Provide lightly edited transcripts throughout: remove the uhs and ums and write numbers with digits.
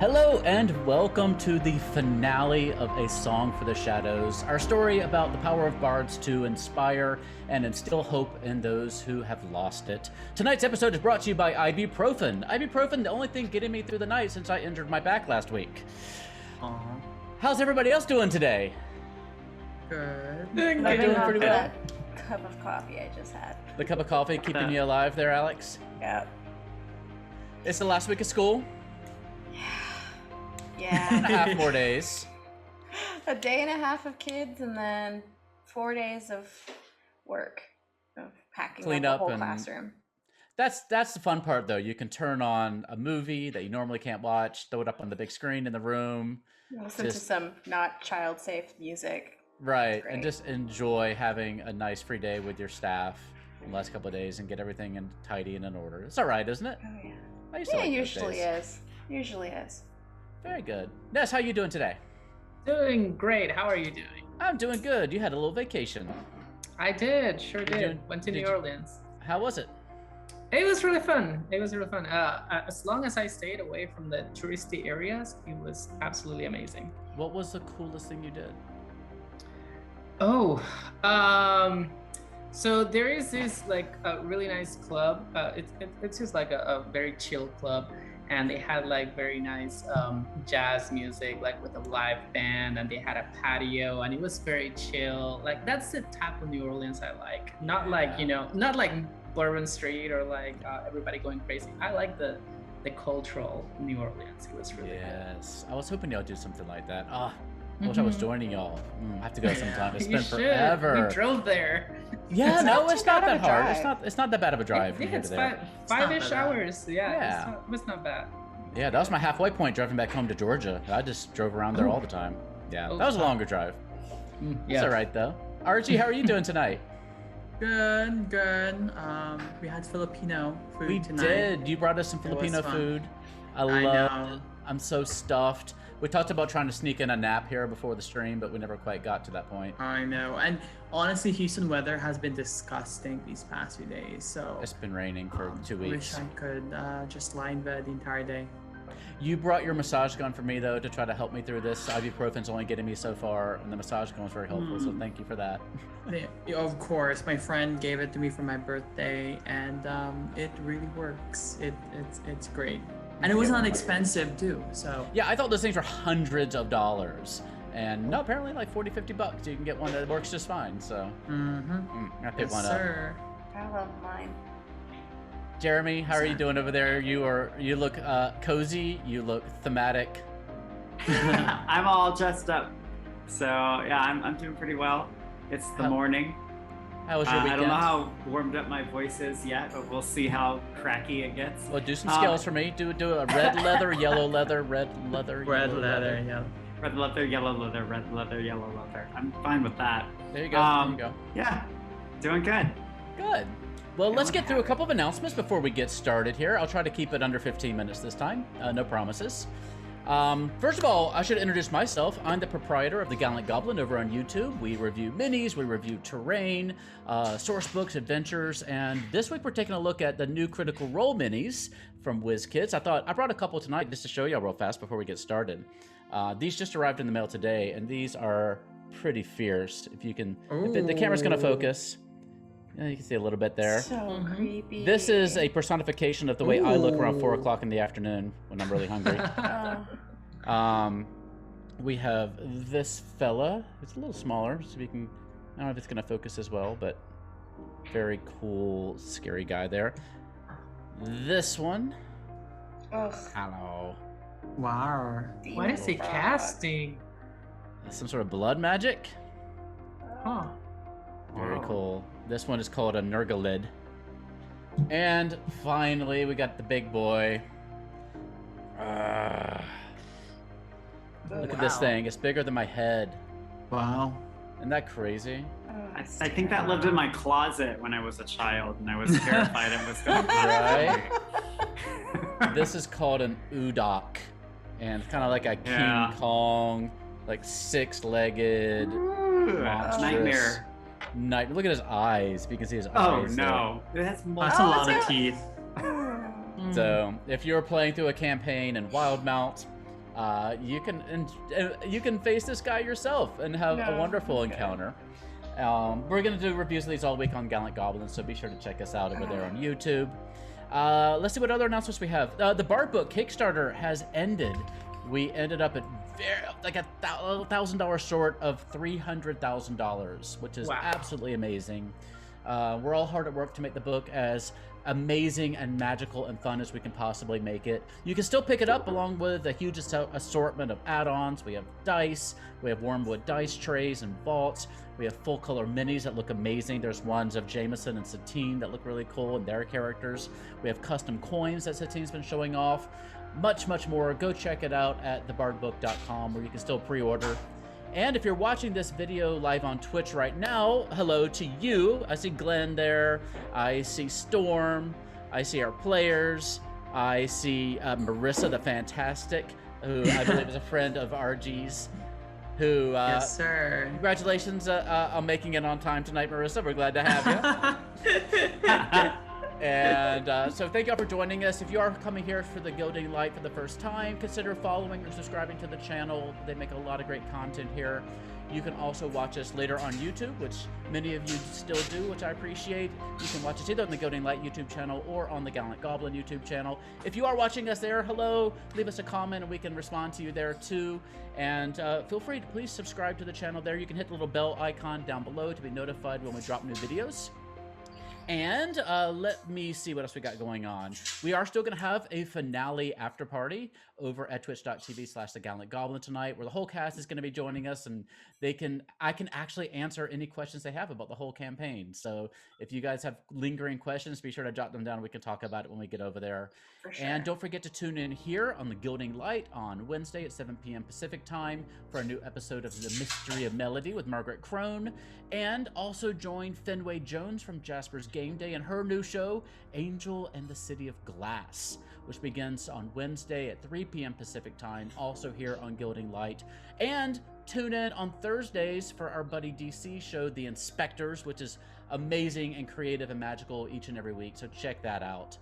Hello and welcome to the finale of A Song for the Shadows, our story about the power of bards to inspire and instill hope in those who have lost it. Tonight's episode is brought to you by Ibuprofen. Ibuprofen, the only thing getting me through the night since I injured my back last week. Aww. How's everybody else doing today? Good. Doing pretty well. Cup of coffee I just had. The cup of coffee keeping you alive there, Alex? Yep. It's the last week of school. Yeah. And a half more days. A day and a half of kids and then 4 days of work. Of packing Clean up up the whole and- classroom. That's the fun part, though. You can turn on a movie that you normally can't watch, throw it up on the big screen in the room. Listen to some not child-safe music. Right, Great. and just enjoy having a nice free day with your staff in the last couple of days and get everything in tidy and in order. It's all right, isn't it? Oh yeah. I used to Yeah, like it those usually days. is. Usually is. Very good. Ness, how you doing today? Doing great. How are you doing? I'm doing good. You had a little vacation. I did. Sure Did did. you- Went to did New you- Orleans. How was it? It was really fun. As long as I stayed away from the touristy areas, it was absolutely amazing. What was the coolest thing you did? Oh, so there is this like a really nice club. It's just like a very chill club, and they had like very nice jazz music, like with a live band, and they had a patio, and it was very chill. Like that's the type of New Orleans I like. Not like not like Bourbon Street or like everybody going crazy. I like the cultural New Orleans. It was really cool. Yes. I was hoping y'all do something like that. I wish I was joining y'all. I have to go sometime. It's You been should. forever. We drove there. Yeah, It's no, not it's too not bad that of a hard. drive. It's not that bad of a drive from Yeah, here it's to there. five-ish bad. hours. Yeah, Yeah. It's not bad. Yeah, that was my halfway point driving back home to Georgia. I just drove around there all the time. Yeah, that was a longer drive. It's all right though. Archie, how are you doing tonight? Good, good. We had Filipino food We tonight. did. You brought us some It was Filipino fun. food. I I love know. it. I'm so stuffed. We talked about trying to sneak in a nap here before the stream, but we never quite got to that point. I know. And honestly, Houston weather has been disgusting these past few days. So It's been raining for 2 weeks. wish I could just lie in bed the entire day. You brought your massage gun for me though to try to help me through this. Ibuprofen's only getting me so far, and the massage gun was very helpful. So thank you for that. Of course, my friend gave it to me for my birthday, and it really works. It's great, and it was not expensive too. So Yeah, I thought those things were hundreds of dollars. And no, apparently like 40, 50 bucks. You can get one that works just fine. So I picked yes, one up. sir. I love mine. Jeremy, how are you doing over there? You look cozy. You look thematic. I'm all dressed up. So yeah, I'm doing pretty well. It's the How- morning. How was your I weekend? don't know how warmed up my voice is yet, but we'll see how cracky it gets. Well, do some scales for me. Do a red leather, yellow leather, red leather, Red yellow leather, yeah. Red leather, yellow leather, red leather, yellow leather. I'm fine with that. There you go. There you go. Yeah, doing good. Good. Well, let's get through a couple of announcements before we get started here. I'll try to keep it under 15 minutes this time. No promises. First of all, I should introduce myself. I'm the proprietor of The Gallant Goblin over on YouTube. We review minis, we review terrain, source books, adventures, and this week we're taking a look at the new Critical Role minis from WizKids. I brought a couple tonight just to show y'all real fast before we get started. These just arrived in the mail today, and these are pretty fierce. If you can, if the camera's gonna focus, yeah, you can see a little bit there. So creepy. This is a personification of the way I look around 4 o'clock in the afternoon when I'm really hungry. Oh, We have this fella. It's a little smaller, so we can. I don't know if it's gonna focus as well, but very cool, scary guy there. This one. ugh. Hello. Wow. What is he Demon frog. casting? Some sort of blood magic. Huh. Very Wow. cool. This one is called a Nurglid. And finally, we got the big boy. Look at this Wow. thing. It's bigger than my head. Wow. Isn't that crazy? Oh, I it's think that lived in my closet when I was a child, and I was terrified it was going to Right? This is called an Udok. And kind of like a Yeah. King Kong, like six-legged monstrous Nightmare. Look at his eyes. If you can see his Oh eyes. there. no, it has That's multiple. a lot it's of teeth. So, if you're playing through a campaign in Wildmount, you can face this guy yourself and have a No, wonderful okay. encounter. We're gonna do reviews of these all week on Gallant Goblins, so be sure to check us out over there on YouTube. Let's see what other announcements we have. The Bard Book Kickstarter has ended. We ended up at like $1,000 short of $300,000, which is Wow. absolutely amazing. We're all hard at work to make the book as amazing and magical and fun as we can possibly make it. You can still pick it up along with a huge assortment of add-ons. We have dice, we have Wormwood dice trays and vaults, we have full color minis that look amazing. There's ones of Jameson and Satine that look really cool and their characters. We have custom coins that Satine's been showing off. Much more. Go check it out at thebardbook.com, where you can still pre-order. And if you're watching this video live on Twitch right now, hello to you. I see Glenn there. I see Storm. I see our players. I see Marissa the Fantastic, who I believe is a friend of RG's. Who? Yes, sir. Congratulations on making it on time tonight, Marissa. We're glad to have you. And so thank y'all for joining us. If you are coming here for the Gilding Light for the first time, consider following or subscribing to the channel. They make a lot of great content here. You can also watch us later on YouTube, which many of you still do, which I appreciate. You can watch us either on the Gilding Light YouTube channel or on the Gallant Goblin YouTube channel. If you are watching us there, hello, leave us a comment and we can respond to you there too. And feel free to please subscribe to the channel there. You can hit the little bell icon down below to be notified when we drop new videos. And let me see what else we got going on. We are still going to have a finale after party over at twitch.tv/thegallantgoblin tonight, where the whole cast is going to be joining us, and I can actually answer any questions they have about the whole campaign. So if you guys have lingering questions, be sure to jot them down. We can talk about it when we get over there. For sure. And don't forget to tune in here on the Gilding Light on Wednesday at 7 p.m. Pacific time for a new episode of The Mystery of Melody with Margaret Crone. And also join Fenway Jones from Jasper's Game Day and her new show, Angel and the City of Glass, which begins on Wednesday at 3 p.m. Pacific time, also here on Gilding Light. And tune in on Thursdays for our buddy DC show, The Inspectors, which is amazing and creative and magical each and every week, so check that out.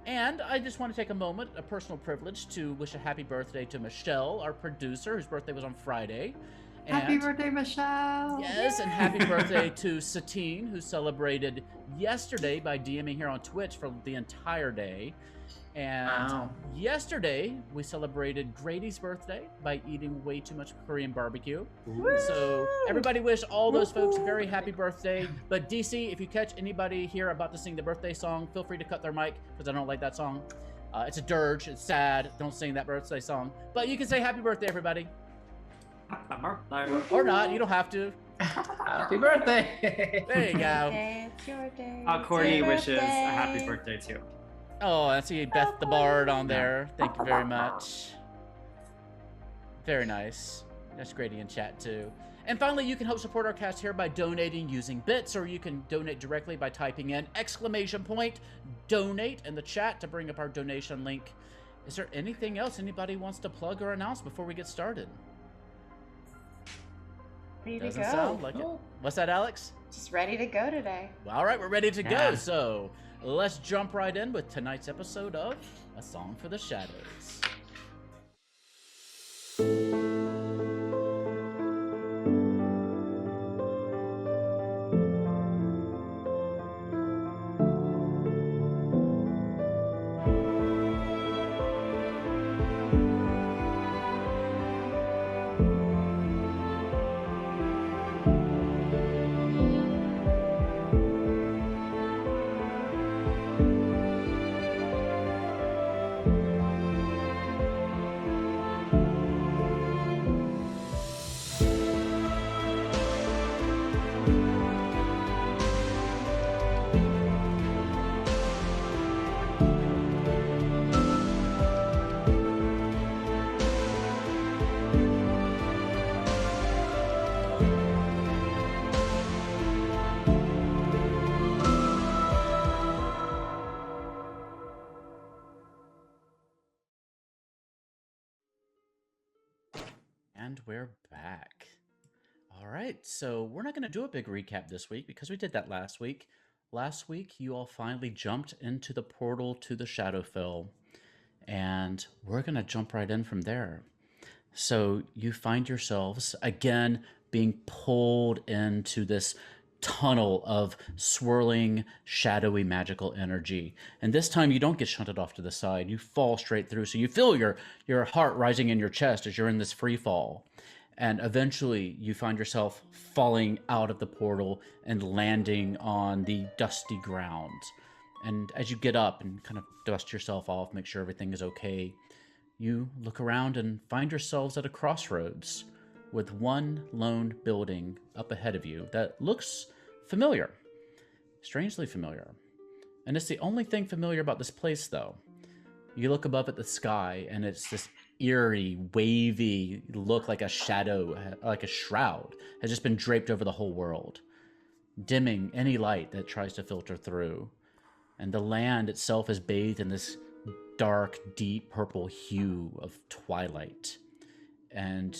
And I just want to take a moment, a personal privilege, to wish a happy birthday to Michelle, our producer, whose birthday was on Friday. Happy And- birthday, Michelle! Yes, and happy birthday to Satine, who celebrated yesterday by DMing here on Twitch for the entire day. And Wow. yesterday, we celebrated Grady's birthday by eating way too much Korean barbecue. So everybody wish all those folks a very happy birthday. But DC, if you catch anybody here about to sing the birthday song, feel free to cut their mic, because I don't like that song. It's a dirge, it's sad, don't sing that birthday song. But you can say happy birthday, everybody. Happy birthday. Or not, you don't have to. Happy birthday! There you go. Day, it's your day. Oh, it's Courtney your wishes a birthday. happy birthday too. Oh, I see Beth the Bard on there. Thank you very much. Very nice. That's Grady in chat too. And finally, you can help support our cast here by donating using bits, or you can donate directly by typing in !donate in the chat to bring up our donation link. Is there anything else anybody wants to plug or announce before we get started? Ready to Doesn't go. sound like it. What's that, Alex? Just ready to go today. Well, all right, we're ready to go. Yeah. So let's jump right in with tonight's episode of A Song for the Shadows. And we're back. All right, so we're not going to do a big recap this week because we did that last week. Last week, you all finally jumped into the portal to the Shadowfell, and we're going to jump right in from there. So you find yourselves again being pulled into this tunnel of swirling, shadowy, magical energy. And this time you don't get shunted off to the side. You fall straight through. So you feel your heart rising in your chest as you're in this free fall. And eventually you find yourself falling out of the portal and landing on the dusty ground. And as you get up and kind of dust yourself off, make sure everything is okay, you look around and find yourselves at a crossroads with one lone building up ahead of you that looks familiar, strangely familiar. And it's the only thing familiar about this place, though. You look above at the sky, and it's this eerie, wavy look, like a shadow, like a shroud, has just been draped over the whole world, dimming any light that tries to filter through. And the land itself is bathed in this dark, deep purple hue of twilight. And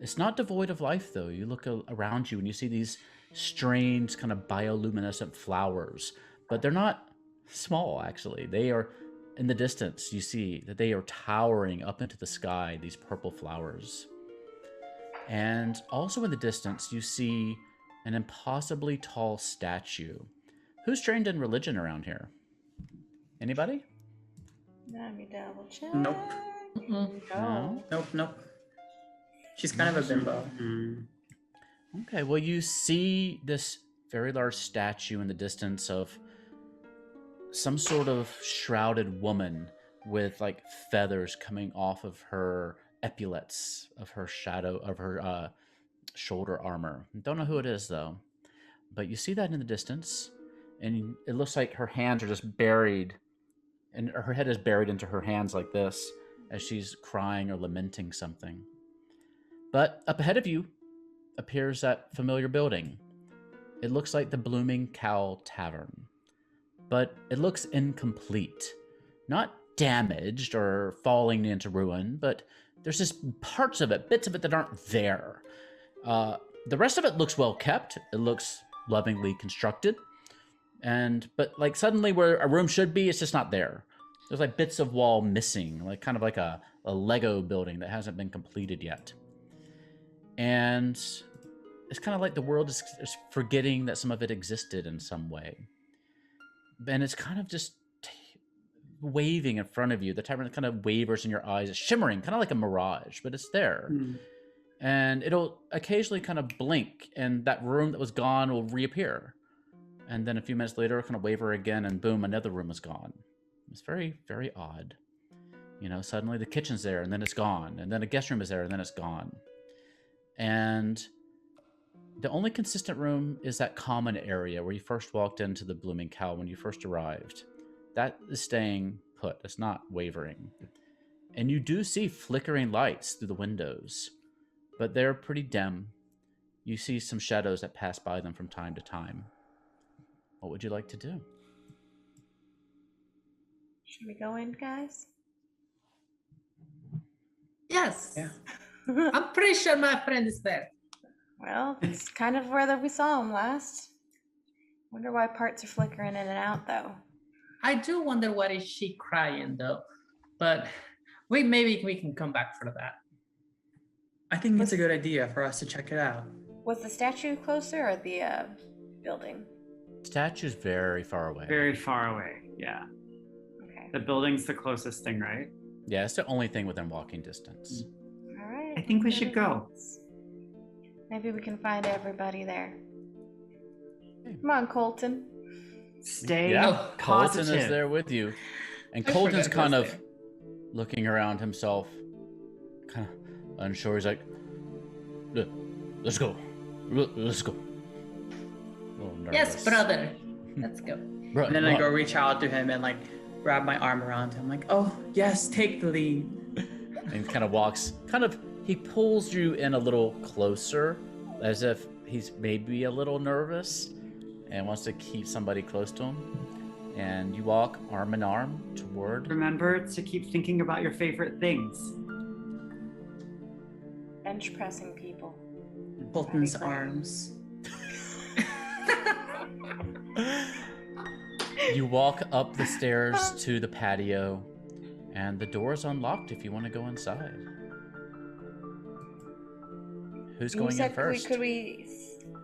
it's not devoid of life, though. You look around you and you see these strange kind of bioluminescent flowers, but they're not small, actually. They are, in the distance, you see that they are towering up into the sky, these purple flowers. And also in the distance, you see an impossibly tall statue. Who's trained in religion around here? Anybody? Let me double check. Nope. No. Nope. She's kind of a bimbo. Okay, well, you see this very large statue in the distance of some sort of shrouded woman with like feathers coming off of her epaulets, of her shoulder armor. Don't know who it is, though. But you see that in the distance, and it looks like her hands are just buried, and her head is buried into her hands like this as she's crying or lamenting something. But up ahead of you appears that familiar building. It looks like the Blooming Cow Tavern, but it looks incomplete. Not damaged or falling into ruin, but there's just parts of it, bits of it that aren't there. The rest of it looks well kept. It looks lovingly constructed. But like suddenly where a room should be, it's just not there. There's like bits of wall missing, like kind of like a Lego building that hasn't been completed yet. And it's kind of like the world is forgetting that some of it existed in some way. And it's kind of just waving in front of you. The tavern kind of wavers in your eyes. It's shimmering, kind of like a mirage, but it's there. And it'll occasionally kind of blink, and that room that was gone will reappear. And then a few minutes later, it'll kind of waver again, and boom, another room is gone. It's very, very odd. You know, suddenly the kitchen's there, and then it's gone. And then a guest room is there, and then it's gone. And the only consistent room is that common area where you first walked into the Blooming Cow when you first arrived. That is staying put. It's not wavering. And you do see flickering lights through the windows, but they're pretty dim. You see some shadows that pass by them from time to time. What would you like to do? Should we go in, guys? Yes. Yeah. I'm pretty sure my friend is there. Well, it's kind of where we saw him last. Wonder why parts are flickering in and out, though. I do wonder what is she crying though, but maybe we can come back for that. I think it's a good idea for us to check it out. Was the statue closer or the building? Statue's very far away. Very far away, yeah. Okay. The building's the closest thing, right? Yeah, it's the only thing within walking distance. All right. I think we should go. Maybe we can find everybody there. Come on, Colton. Stay Yeah, Colton positive. is there with you. And I Colton's forgot kind he of was there. looking around himself, kind of unsure. He's like, let's go. Let's go. A little nervous. Yes, brother. Let's go. Bro, And then I go reach out to him and like grab my arm around him, like, oh yes, take the lead. and kind of walks, he pulls you in a little closer, as if he's maybe a little nervous and wants to keep somebody close to him. And you walk arm in arm toward. Remember to keep thinking about your favorite things. Bench pressing people. Colton's arms. You walk up the stairs to the patio, and the door is unlocked if you want to go inside. Who's You going in said, first? could we,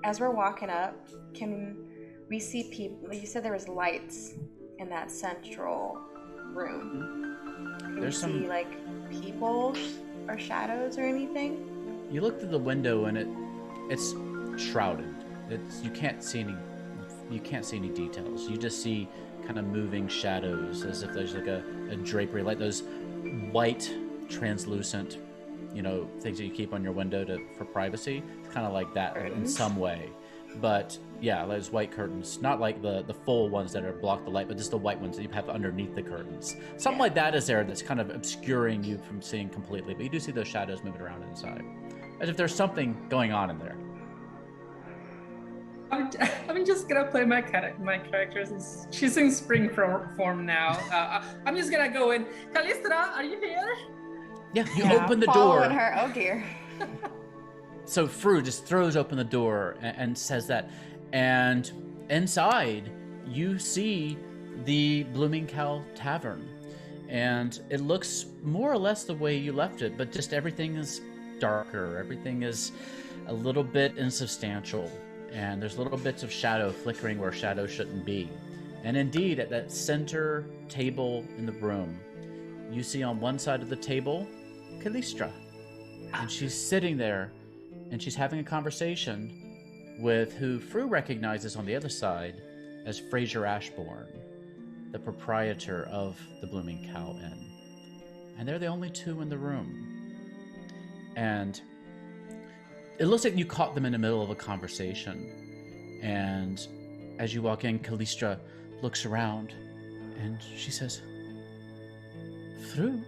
as we're walking up, can we see people? You said there was lights in that central room. Can There's we some- see like people or shadows or anything? You look through the window and it's shrouded. You can't see any details. You just see kind of moving shadows, as if there's like a drapery, like those white translucent, things that you keep on your window for privacy. It's kind of like that in Curtains? some way. But yeah, those white curtains, not like the full ones that are block the light, but just the white ones that you have underneath the curtains. Something like that is there that's kind of obscuring you from seeing completely. But you do see those shadows moving around inside, as if there's something going on in there. I'm just gonna play my character. She's in spring form now. I'm just gonna go in. Callistra, are you here? Yeah, you Yeah, open the following door. her. Oh dear. So Fru just throws open the door and says that. And inside, you see the Blooming Cow Tavern. And it looks more or less the way you left it, but just everything is darker. Everything is a little bit insubstantial. And there's little bits of shadow flickering where shadow shouldn't be. And indeed, at that center table in the room, you see on one side of the table, Callistra. And she's sitting there, and she's having a conversation with who Fru recognizes on the other side as Fraser Ashbourne, the proprietor of the Blooming Cow Inn. And they're the only two in the room. And it looks like you caught them in the middle of a conversation. And as you walk in, Callistra looks around and she says, Fru,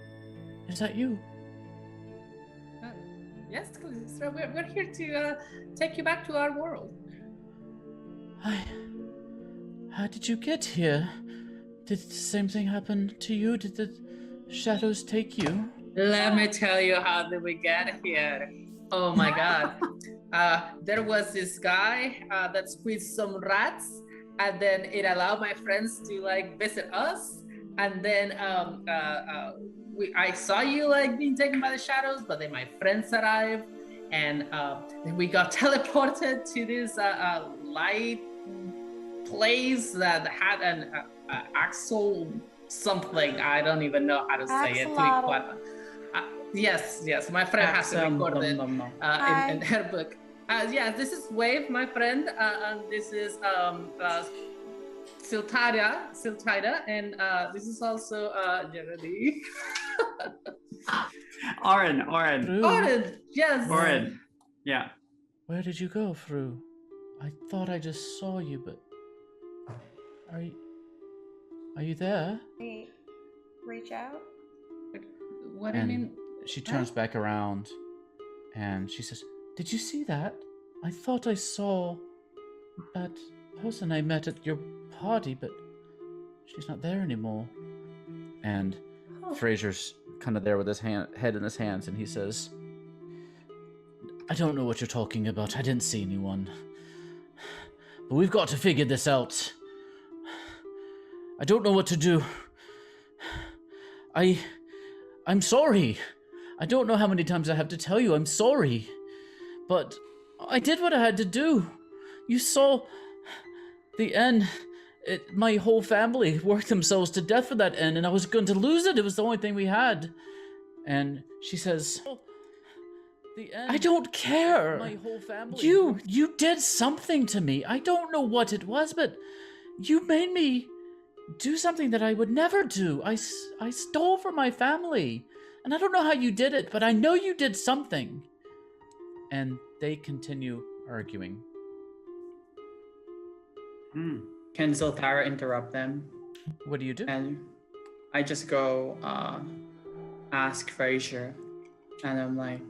is that you? Yes, Callistra. We're here to take you back to our world. How did you get here? Did the same thing happen to you? Did the shadows take you? Let me tell you how did we get here. Oh my God. There was this guy that squeezed some rats, and then it allowed my friends to visit us. And then I saw you being taken by the shadows, but then my friends arrived, and then we got teleported to this light place that had an axle something. I don't even know how to say it. To be Axolotl. quite yes. My friend has to record it in her book. This is Wave, my friend, and this is Siltida, and this is also Jeremy. Oren. Fru, Oren, yes. Oren. Yeah. where did you go, Fru? I thought I just saw you, but are you there? We reach out. What do you And mean? she turns back around and she says, "Did you see that? I thought I saw that person I met at your party, but she's not there anymore." And Fraser's kind of there with his head in his hands, and he says, "I don't know what you're talking about. I didn't see anyone. But we've got to figure this out. I don't know what to do. I'm sorry. I don't know how many times I have to tell you I'm sorry. But I did what I had to do. You saw the inn. My whole family worked themselves to death for that inn, and I was going to lose it. It was the only thing we had." And she says, "I don't care. My whole family. You did something to me. I don't know what it was, but you made me do something that I would never do. I stole from my family. And I don't know how you did it, but I know you did something." And they continue arguing. Can Zoltara interrupt them? What do you do? And I just go ask Fraser, and I'm like,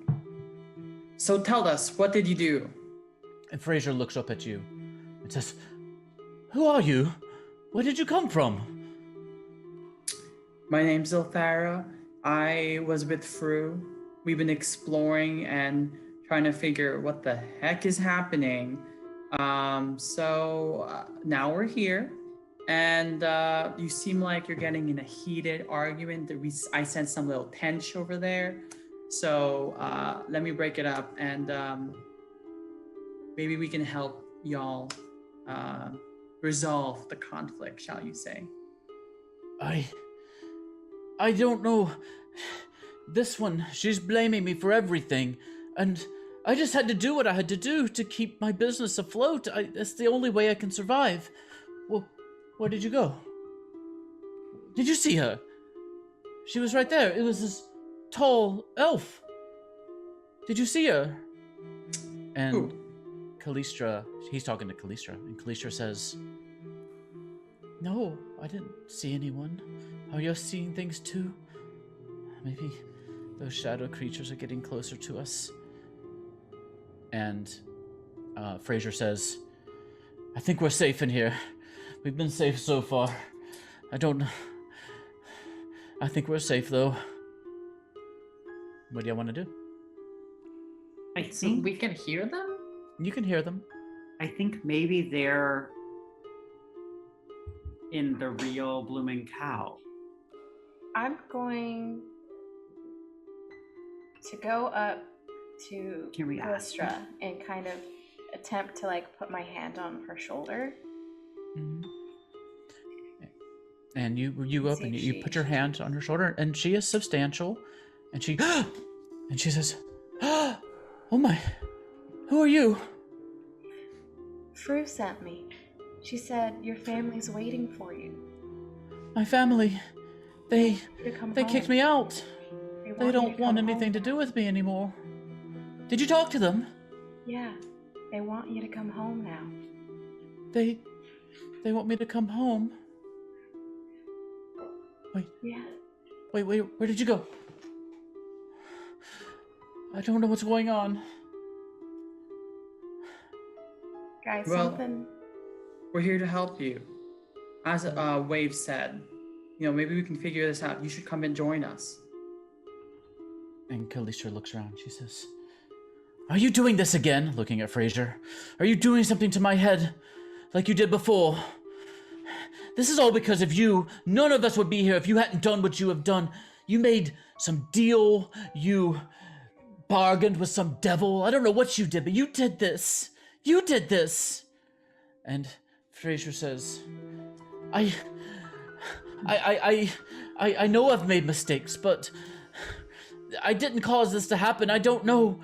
"So tell us, what did you do?" And Fraser looks up at you and says, "Who are you? Where did you come from?" My name's Zoltara. I was with Fru. We've been exploring and trying to figure what the heck is happening. So now we're here, and you seem like you're getting in a heated argument. I sense some little tension over there. So let me break it up, and maybe we can help y'all resolve the conflict, shall you say? I don't know. This one, she's blaming me for everything, and I just had to do what I had to do to keep my business afloat. That's the only way I can survive. Well, where did you go? Did you see her? She was right there. It was this tall elf. Did you see her? And Who? Callistra, he's talking to Callistra, and Callistra says, "No, I didn't see anyone. Are you seeing things too? Maybe those shadow creatures are getting closer to us." And Fraser says, "I think we're safe in here. We've been safe so far. I think we're safe, though. What do you want to do?" I So think we can hear them? You can hear them. I think maybe they're in the real Blooming Cow. I'm going to go up to Can we ask? Callistra and kind of attempt to like put my hand on her shoulder. Mhm. And you Let's up and see if you she- put your hand on her shoulder, and she is substantial, and she and she says, "Oh my, who are you?" Fru sent me. She said your family's waiting for you. "My family, they You to come kicked home. me out. They They you don't to want come anything to home do now. with me anymore. Did you talk to them? Yeah, they want you to come home now. They want me to come home. Yeah. Wait, where did you go? I don't know what's going on." Guys, Well- something. We're here to help you. As Wave said, maybe we can figure this out. You should come and join us. And Callistra looks around. She says, "Are you doing this again?" Looking at Fraser. "Are you doing something to my head like you did before? This is all because of you. None of us would be here if you hadn't done what you have done. You made some deal. You bargained with some devil. I don't know what you did, but you did this. You did this." And Fraser says, I know I've made mistakes, but I didn't cause this to happen. I don't know.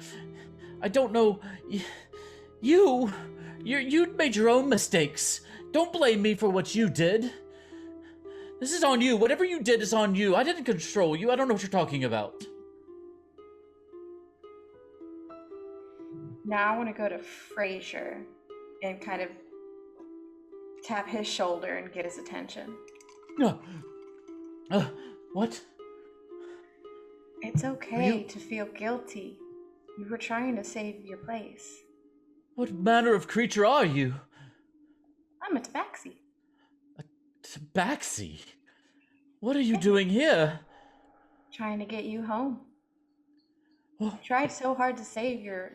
You made your own mistakes. Don't blame me for what you did. This is on you. Whatever you did is on you. I didn't control you. I don't know what you're talking about." Now I want to go to Fraser and kind of tap his shoulder and get his attention. What? It's okay you- to feel guilty. You were trying to save your place. What manner of creature are you? I'm a tabaxi. Tabaxi? What are you doing here? Trying to get you home. Well, Tried so hard to save your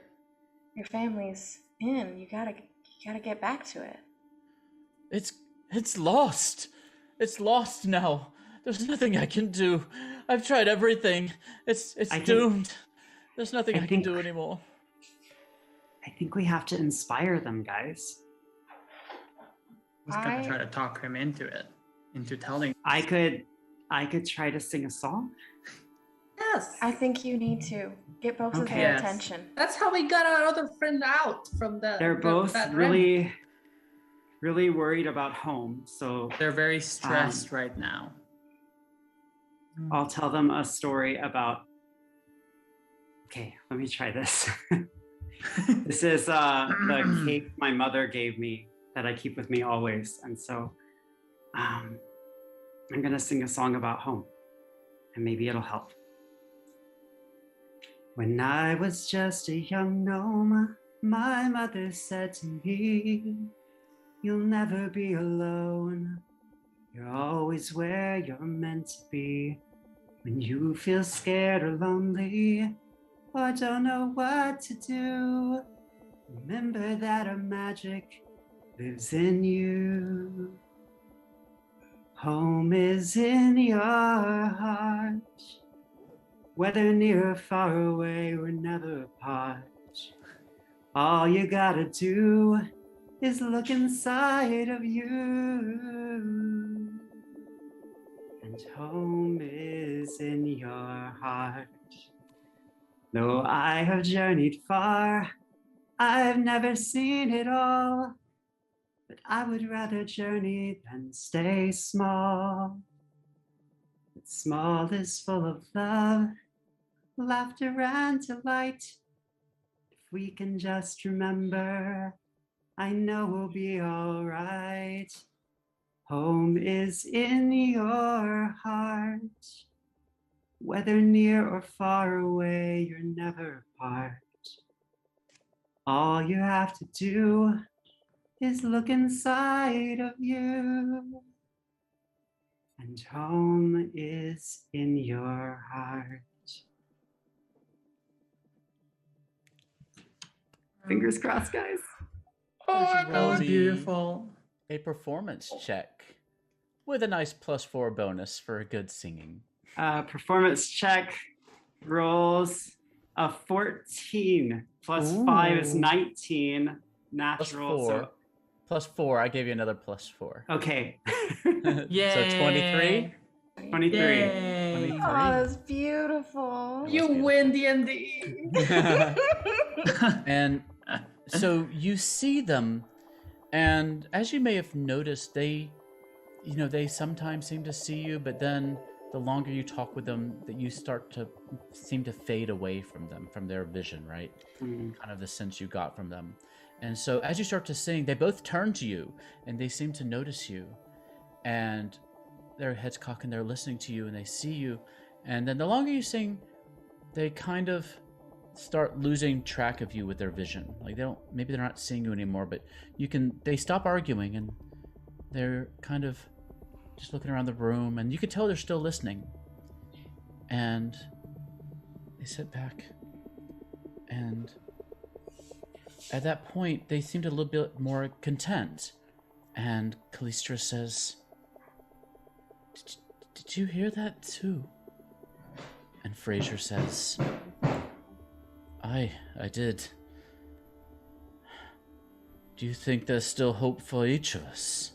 family's inn. You gotta get back to it. it's lost. It's lost now. There's nothing I can do. I've tried everything. It's I think- doomed. There's nothing I I can think- do anymore. I think we have to inspire them, guys. I was gonna I- try to talk him into telling. I could try to sing a song. Yes. I think you need to get both of Okay. their Yes. attention. That's how we got our other friend out from the. They're both that really, really worried about home. So They're very stressed right now. I'll tell them a story about. Okay, let me try this. This is the cake my mother gave me that I keep with me always. And so I'm going to sing a song about home, and maybe it'll help. When I was just a young gnome, my mother said to me, "You'll never be alone. You're always where you're meant to be. When you feel scared or lonely, or don't know what to do, remember that our magic lives in you. Home is in your heart. Whether near or far away, we're never apart. All you gotta do is look inside of you. And home is in your heart. Though I have journeyed far, I've never seen it all. But I would rather journey than stay small. But small is full of love, laughter and delight. If we can just remember, I know we'll be all right. Home is in your heart. Whether near or far away, you're never apart. All you have to do is look inside of you. And home is in your heart. Fingers crossed, guys. That was Me beautiful. A performance check with a nice +4 bonus for good singing. Performance check rolls a 14 plus 5 is Ooh. 19 natural. So +4. I gave you another +4. okay. Yay. So 23. 23. Yay. Oh, that's beautiful. You win D&D. And so you see them, and as you may have noticed, they sometimes seem to see you, but then the longer you talk with them, that you start to seem to fade away from them, from their vision, right? Kind of the sense you got from them. And so as you start to sing, they both turn to you, and they seem to notice you, and their heads cock and they're listening to you, and they see you, and then the longer you sing, they kind of start losing track of you with their vision. Like maybe they're not seeing you anymore, but they stop arguing, and they're kind of just looking around the room, and you can tell they're still listening. And they sit back, and at that point, they seemed a little bit more content. And Callistra says, Did you hear that too? And Fraser says, I did. Do you think there's still hope for each of us?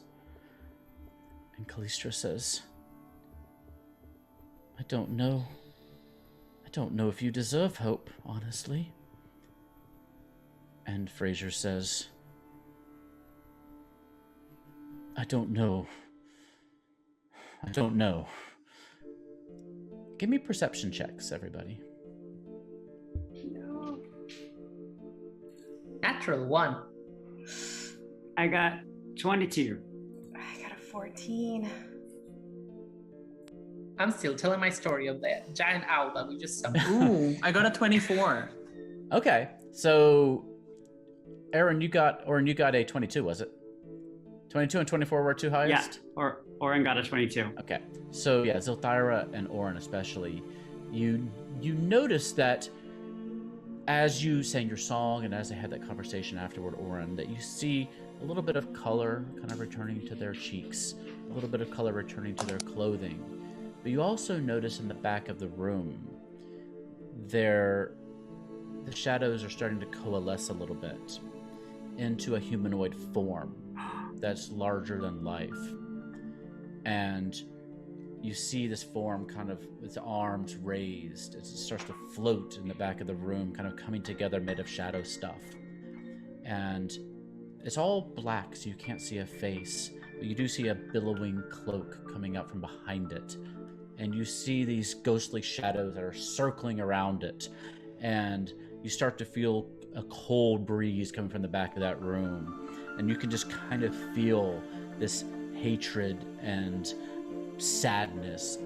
And Callistra says, I don't know. I don't know if you deserve hope, honestly. And Fraser says, I don't know. I don't know. Give me perception checks, everybody. No. Natural 1. I got 22. I got a 14. I'm still telling my story of the giant owl that we just summoned. Ooh, I got a 24. Okay, so Aaron, you got a 22, was it? 22 and 24 were two highest? Yeah, Oren got a 22. Okay, so yeah, Zilthira and Oren especially, you notice that as you sang your song and as they had that conversation afterward, Oren, that you see a little bit of color kind of returning to their cheeks, a little bit of color returning to their clothing. But you also notice in the back of the room, the shadows are starting to coalesce a little bit into a humanoid form that's larger than life. And you see this form kind of, its arms raised, it starts to float in the back of the room, kind of coming together made of shadow stuff. And it's all black, so you can't see a face, but you do see a billowing cloak coming out from behind it. And you see these ghostly shadows that are circling around it. And you start to feel a cold breeze coming from the back of that room. And you can just kind of feel this hatred and sadness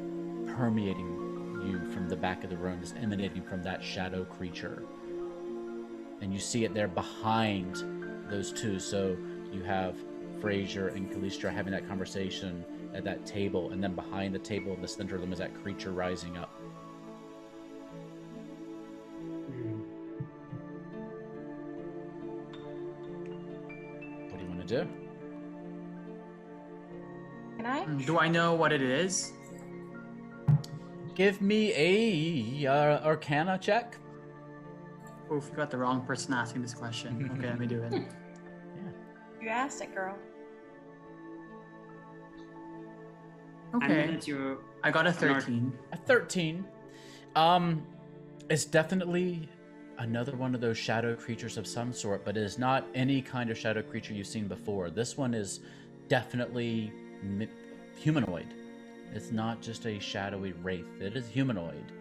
permeating you from the back of the room, just emanating from that shadow creature. And you see it there behind those two. So you have Fraser and Callistra having that conversation at that table, and then behind the table in the center of them is that creature rising up. What do you want to do? Can I? Do I know what it is? Give me a Arcana check. Oof, you got the wrong person asking this question. Okay, let me do it. You asked it, girl. I'm Okay, gonna do I got a 13. A 13. It's definitely another one of those shadow creatures of some sort, but it is not any kind of shadow creature you've seen before. This one is definitely humanoid. It's not just a shadowy wraith. It is humanoid.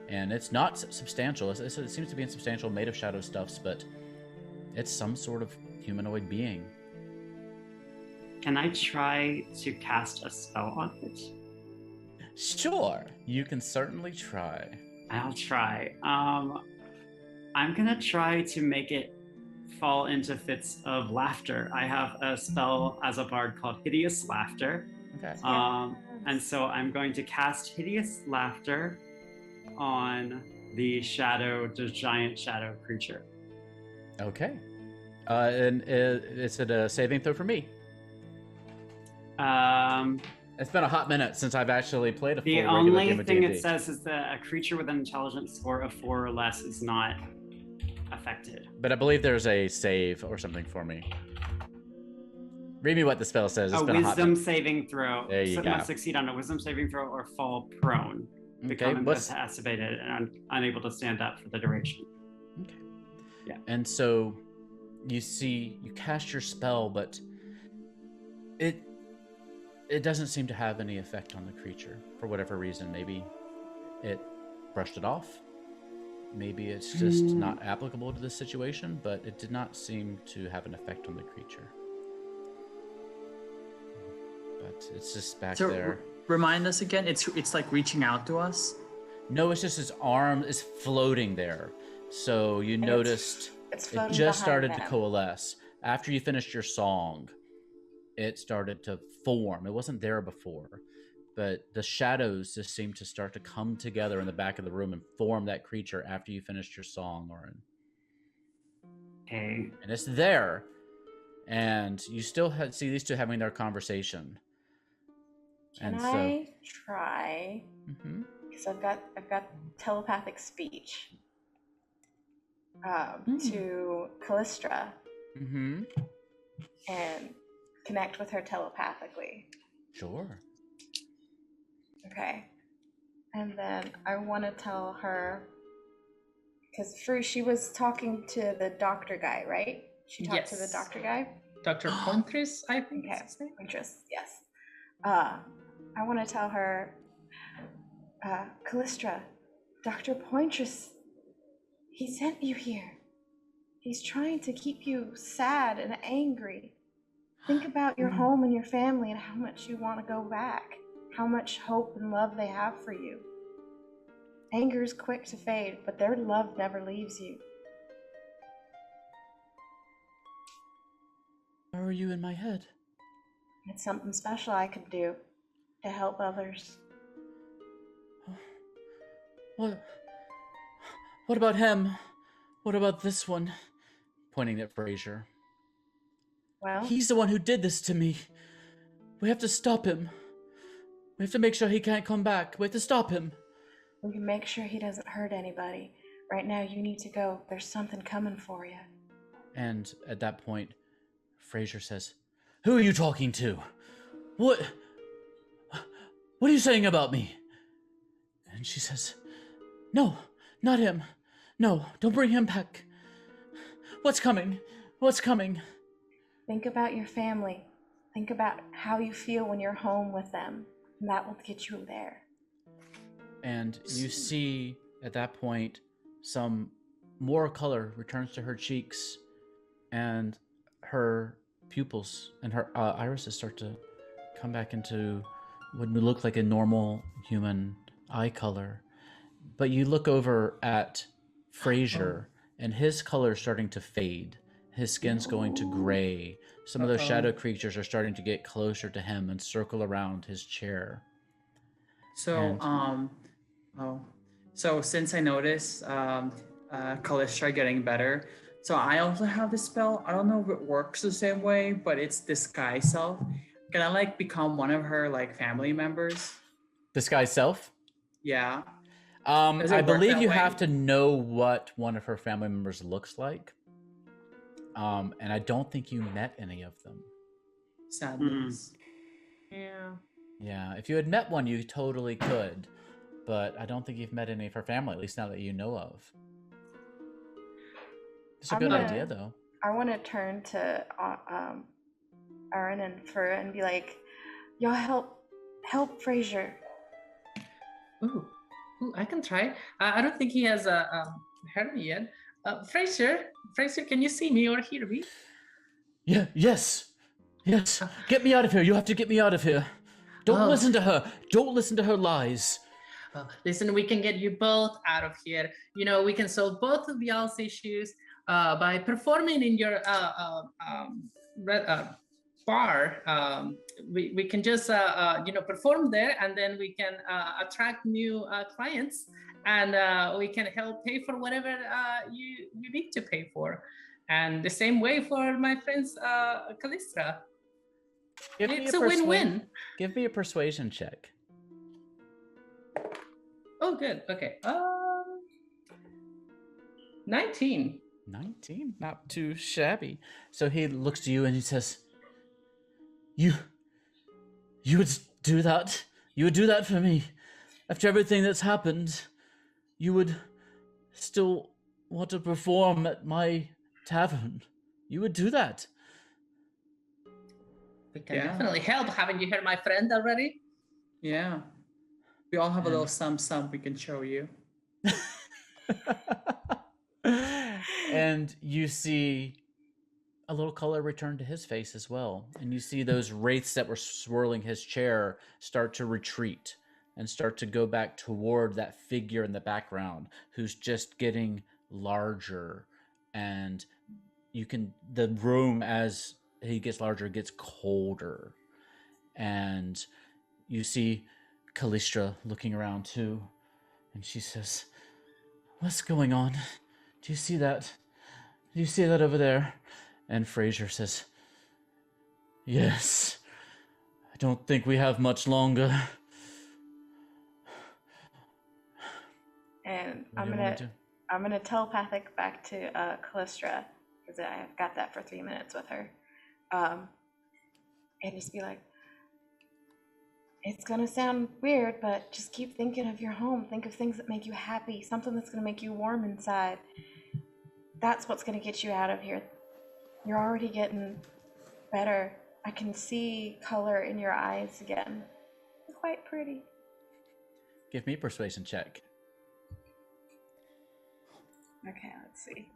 And it's not substantial. It seems to be insubstantial, made of shadow stuffs, but it's some sort of humanoid being. Can I try to cast a spell on it? Sure, you can certainly try. I'll try. I'm gonna try to make it fall into fits of laughter. I have a spell as a bard called Hideous Laughter. Okay. And so I'm going to cast Hideous Laughter on the giant shadow creature. Okay. And is it a saving throw for me? It's been a hot minute since I've actually played a full The regular only game of thing D&D. it says is that a creature with an intelligence score of 4 or less is not affected. But I believe there's a save or something for me. Read me what the spell says. It's A been a hot wisdom minute. saving throw. There you go. Must succeed on a wisdom saving throw or fall prone. Okay, Become what's... incapacitated and unable to stand up for the duration. Okay. Yeah. And so you cast your spell, but it doesn't seem to have any effect on the creature for whatever reason. Maybe it brushed it off. Maybe it's just not applicable to this situation, but it did not seem to have an effect on the creature. But it's just back there. Remind us again. It's like reaching out to us. No, it's just his arm is floating there. So you And noticed It's it floating just behind started to them. coalesce. After you finished your song, it started to form. It wasn't there before, but the shadows just seemed to start to come together in the back of the room and form that creature after you finished your song, Orin. Okay. And it's there. And you still see these two having their conversation. Can And I try? Mhm. Because I've got telepathic speech to Callistra Mhm. and connect with her telepathically. Sure. Okay. And then I want to tell her, because she was talking to the doctor guy, right? She talked to the Yes. doctor guy. Dr. Pontris, I think. Okay. is his name. Interest, yes. I want to tell her, Callistra, Dr. Pointris, he sent you here. He's trying to keep you sad and angry. Think about your home and your family and how much you want to go back, how much hope and love they have for you. Anger is quick to fade, but their love never leaves you. Why are you in my head? It's something special I could do to help others. What about him? What about this one? Pointing at Fraser. Well, He's the one who did this to me. We have to stop him. We have to make sure he can't come back. We have to stop him. we can make sure he doesn't hurt anybody. Right now, you need to go. There's something coming for you. And at that point, Fraser says, "Who are you talking to? What are you saying about me?" And she says, "No, not him. No, don't bring him back. What's coming? What's coming?" Think about your family. Think about how you feel when you're home with them. And that will get you there. And you see at that point some more color returns to her cheeks, and her pupils and her irises start to come back into what would look like a normal human eye color. But you look over at Fraser, and his color is starting to fade. His skin's going to gray. Some of those shadow creatures are starting to get closer to him and circle around his chair. So, so since I noticed Callistra getting better, so I also have this spell. I don't know if it works the same way, but it's disguise self. Can I like become one of her like family members? This guy's self? Yeah. Does it I work believe that you way? have to know what one of her family members looks like. And I don't think you met any of them. Sadness. Yeah. Yeah, if you had met one, you totally could. But I don't think you've met any of her family, at least now that you know of. It's a I'm good gonna- idea, though. I want to turn to Aaron and Fur and be like, y'all help Fraser. Ooh, I can try. I don't think he has heard me yet. Fraser, can you see me or hear me? Yeah, yes. Get me out of here. You have to get me out of here. Don't Oh. listen to her. Don't listen to her lies. Listen, we can get you both out of here. You know, we can solve both of y'all's issues by performing in your bar. We can just perform there, and then we can attract new clients, and we can help pay for whatever you need to pay for. And the same way for my friends Callistra. It's a win-win. Give me a persuasion check. Oh, good. Okay. 19. 19, not too shabby. So he looks to you and he says, You would do that? You would do that for me? After everything that's happened, you would still want to perform at my tavern? You would do that? We can Yeah. definitely help. Haven't you heard my friend already? Yeah. We all have a And- little sum we can show you. And you see a little color return to his face as well. And you see those wraiths that were swirling his chair start to retreat and start to go back toward that figure in the background who's just getting larger. And the room, as he gets larger, gets colder. And you see Callistra looking around too. And she says, What's going on? Do you see that? Do you see that over there? And Fraser says, Yes. I don't think we have much longer. And What do you want to do? I'm gonna telepathic back to Callistra, because I've got that for 3 minutes with her, and just be like, it's gonna sound weird, but just keep thinking of your home. Think of things that make you happy, something that's gonna make you warm inside. That's what's gonna get you out of here. You're already getting better. I can see color in your eyes again. You're quite pretty. Give me a persuasion check. Okay, let's see.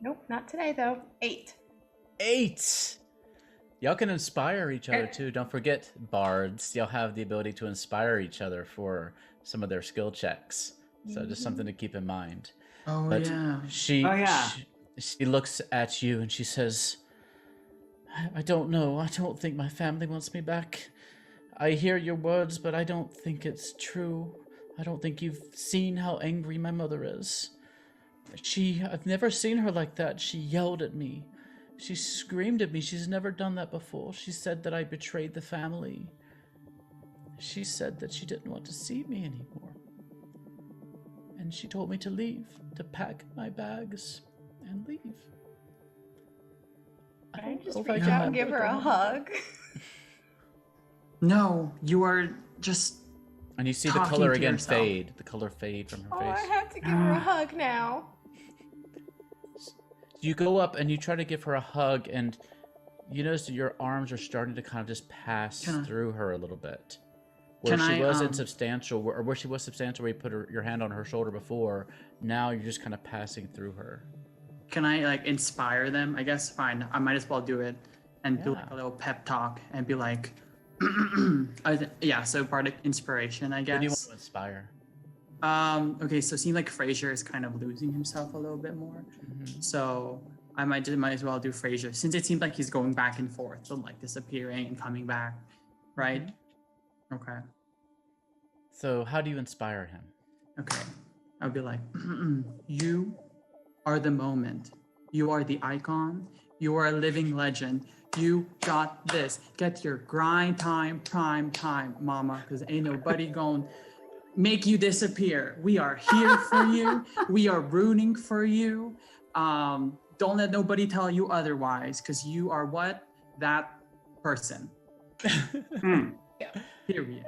Nope, not today though. 8. 8! Y'all can inspire each other too. Don't forget, bards. Y'all have the ability to inspire each other for some of their skill checks. So just something to keep in mind. Oh, But yeah. she, Oh, yeah. she looks at you and she says, I don't know. I don't think my family wants me back. I hear your words, but I don't think it's true. I don't think you've seen how angry my mother is. I've never seen her like that. She yelled at me. She screamed at me. She's never done that before. She said that I betrayed the family. She said that she didn't want to see me anymore. And she told me to leave, to pack my bags and leave. Can I don't just know if I reach can out and let give her her a go. hug? No, you are just. And you see the Talking color to again yourself. fade. The color fade from her Oh, I face. have to give her a hug now. You go up and you try to give her a hug, and you notice that your arms are starting to kind of just pass Can I- through her a little bit. Where Can she I, wasn't substantial, or where she was substantial, where you put your hand on her shoulder before, now you're just kind of passing through her. Can I like inspire them? I guess fine. I might as well do it and do like Yeah. a little pep talk and be like, so bardic inspiration, I guess. What do you want to inspire? Okay, so it seems like Fraser is kind of losing himself a little bit more. Mm-hmm. So I might as well do Fraser, since it seems like he's going back and forth, so like disappearing and coming back, right? Okay. So how do you inspire him? Okay. I'll be like, you are the moment. You are the icon. You are a living legend. You got this. Get your grind time, prime time, mama, because ain't nobody going make you disappear. We are here for you. We are rooting for you. Don't let nobody tell you otherwise, because you are what? That person. Period.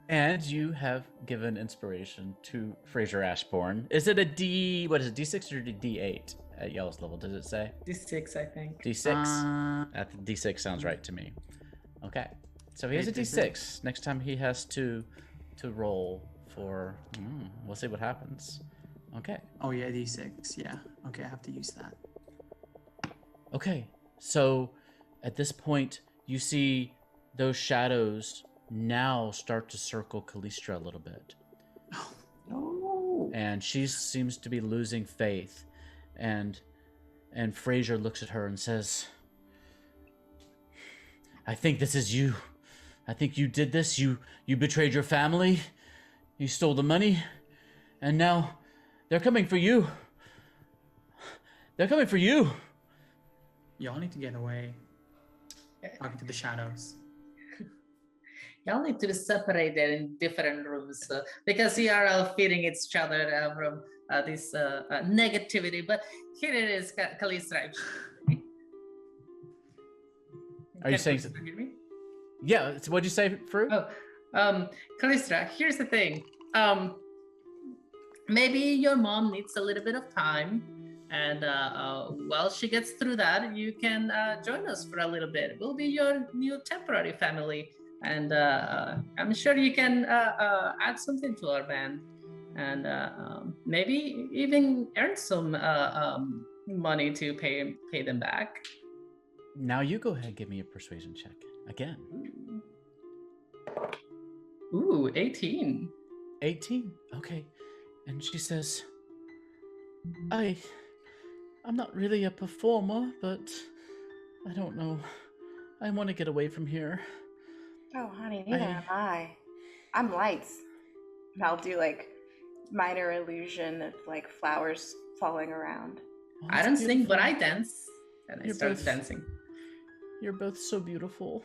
And you have given inspiration to Fraser Ashbourne. Is it a D? What is it? D6 or D8 at Yellow's level? Does it say D6, I think. D6? D6 sounds right to me. Okay, so he has a D6. Next time he has to roll for. We'll see what happens. Okay. Oh yeah, D6. Yeah. Okay, I have to use that. Okay, so at this point, you see those shadows now start to circle Callistra a little bit. Oh. And she seems to be losing faith. And Fraser looks at her and says, I think this is you. I think you did this. You betrayed your family. You stole the money. And now they're coming for you. They're coming for you. Y'all need to get away. Talking to the shadows. Y'all need to be separated in different rooms because you are all feeding each other from this negativity. But here it is, Callistra. Are you saying? Hear me? Yeah. What'd you say, Fru? Callistra, here's the thing. Maybe your mom needs a little bit of time, and while she gets through that, you can join us for a little bit. We'll be your new temporary family, and I'm sure you can add something to our band, and maybe even earn some money to pay them back. Now you go ahead and give me a persuasion check again. Ooh, 18. 18. Okay. And she says, I'm not really a performer, but I don't know. I want to get away from here. Oh, honey, neither am I. I'm lights. And I'll do like minor illusion of like flowers falling around. Oh, I don't sing, but beautiful. I dance. And I You're start both- dancing. You're both so beautiful.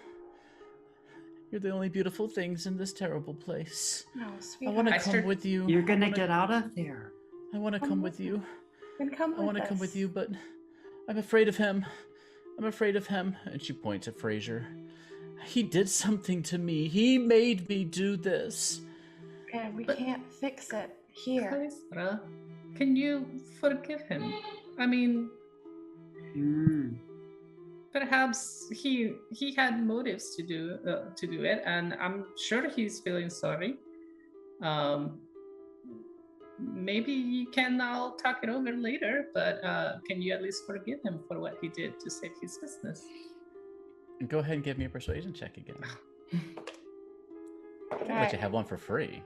You're the only beautiful things in this terrible place. No, I sweetheart. want to I come start- with you. You're gonna get out of there. I want to come with you. Then come I want to come with you, but I'm afraid of him. I'm afraid of him. And she points at Fraser. He did something to me. He made me do this. And we But- can't fix it here. Callistra, can you forgive him? I mean, perhaps he had motives to do it, and I'm sure he's feeling sorry. Maybe you can all talk it over later, but can you at least forgive him for what he did to save his business? Go ahead and give me a persuasion check again. I'll let you Alright. have one for free.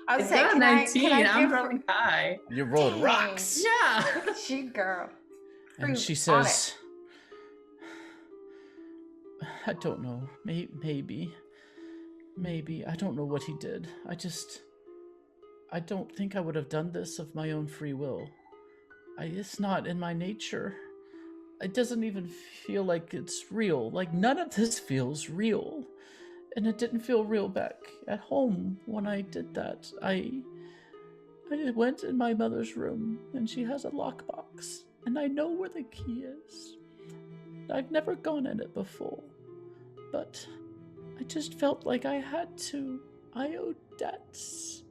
I was It's saying, not can I 19. give I'm her- rolling high. You rolled Dang. rocks. Yeah. She girl. And Fruit she on says, I don't know. Maybe. I don't know what he did. I don't think I would have done this of my own free will. It's not in my nature. It doesn't even feel like it's real. Like, none of this feels real. And it didn't feel real back at home when I did that. I went in my mother's room, and she has a lockbox, and I know where the key is. I've never gone in it before, but I just felt like I had to. I owed debts,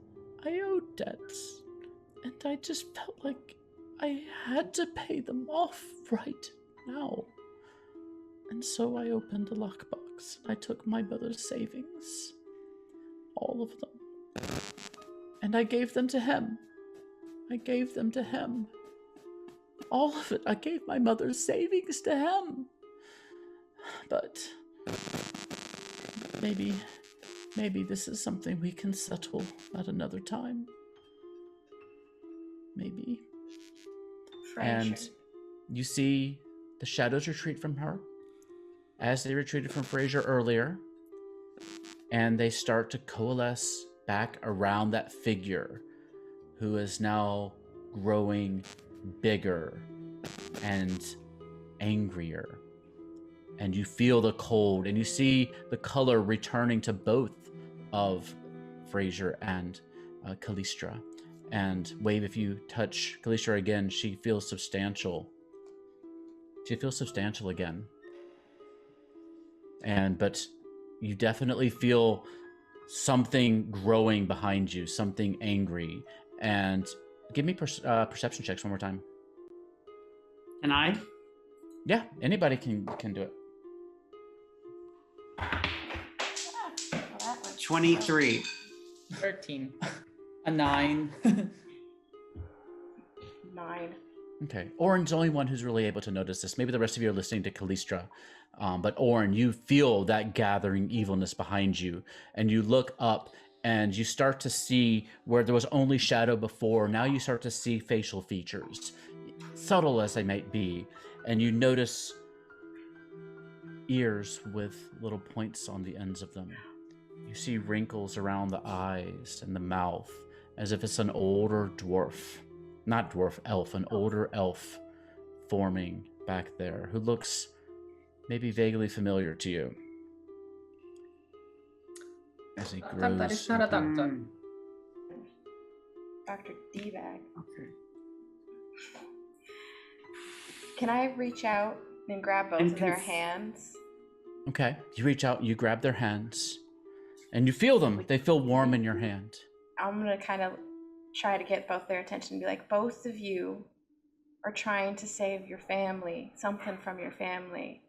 and I just felt like I had to pay them off right now. And so I opened a lockbox. I took my mother's savings, all of them, and I gave them to him. All of it. I gave my mother's savings to him. But maybe this is something we can settle at another time. Maybe. And Fraser. you see the shadows retreat from her, as they retreated from Fraser earlier, and they start to coalesce back around that figure who is now growing bigger and angrier. And you feel the cold, and you see the color returning to both of Fraser and Callistra. And Wave, if you touch Callistra again, she feels substantial. She feels substantial again. But you definitely feel something growing behind you, something angry. And give me perception checks one more time. And I? Yeah, anybody can do it. Well, that went 23. 13. A 9. 9. Okay. Oren's the only one who's really able to notice this. Maybe the rest of you are listening to Callistra. But Oren, you feel that gathering evilness behind you. And you look up and you start to see where there was only shadow before. Now you start to see facial features, subtle as they might be. And you notice ears with little points on the ends of them. You see wrinkles around the eyes and the mouth, as if it's an older dwarf. Not dwarf, elf, an older elf forming back there who looks maybe vaguely familiar to you. As he grows. Dr. D-Bag. Okay. Can I reach out and grab both And of their conf- hands? Okay, you reach out, you grab their hands, and you feel them. They feel warm in your hand. I'm gonna kind of try to get both their attention and be like, both of you are trying to save your family, something from your family.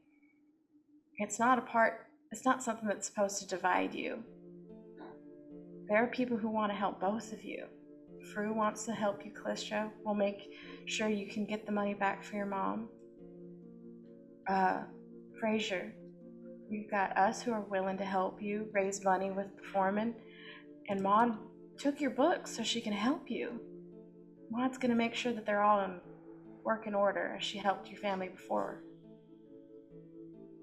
It's not something that's supposed to divide you. There are people who want to help both of you. Fru wants to help you, Callistra. We'll make sure you can get the money back for your mom. Fraser, we've got us who are willing to help you raise money with the foreman. And Maud took your books so she can help you. Maud's gonna make sure that they're all in working order as she helped your family before.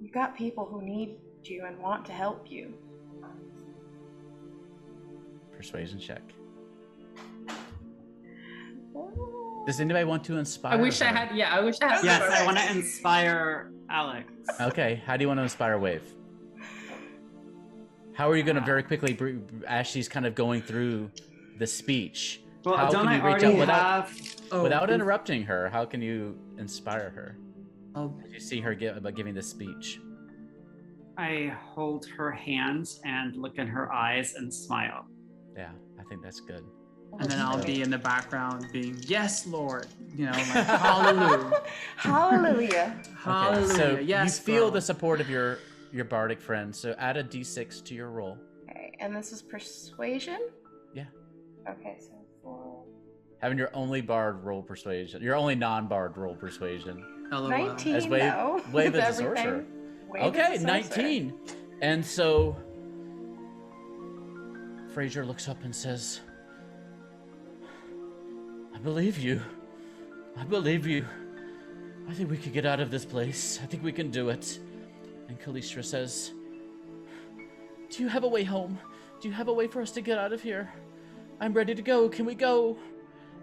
You've got people who need you and want to help you. Persuasion check. Does anybody want to inspire I wish I her? had. Yeah, I wish I had. Yes, I want to inspire Alex. Okay, how do you want to inspire Wave? How are you going to very quickly, as she's kind of going through the speech, Well, how don't can I you reach already out without, have... without interrupting her? How can you inspire her? Oh, You see her giving this speech. I hold her hands and look in her eyes and smile. Yeah, I think that's good. and then I'll be in the background being, yes, Lord. You know, like, hallelujah. Hallelujah. Hallelujah. So yes, you feel girl. the support of your bardic friend. So add a d6 to your roll. Okay, and this is persuasion? Yeah. Okay, so 4. Having your only bard roll persuasion, your only non-bard roll persuasion. LOL. 19, As Wave- though. Wave with is a sorcerer. everything. Wave Okay, is a sorcerer. 19. And so Fraser looks up and says, I believe you. I believe you. I think we could get out of this place. I think we can do it. And Callistra says, do you have a way home? Do you have a way for us to get out of here? I'm ready to go. Can we go?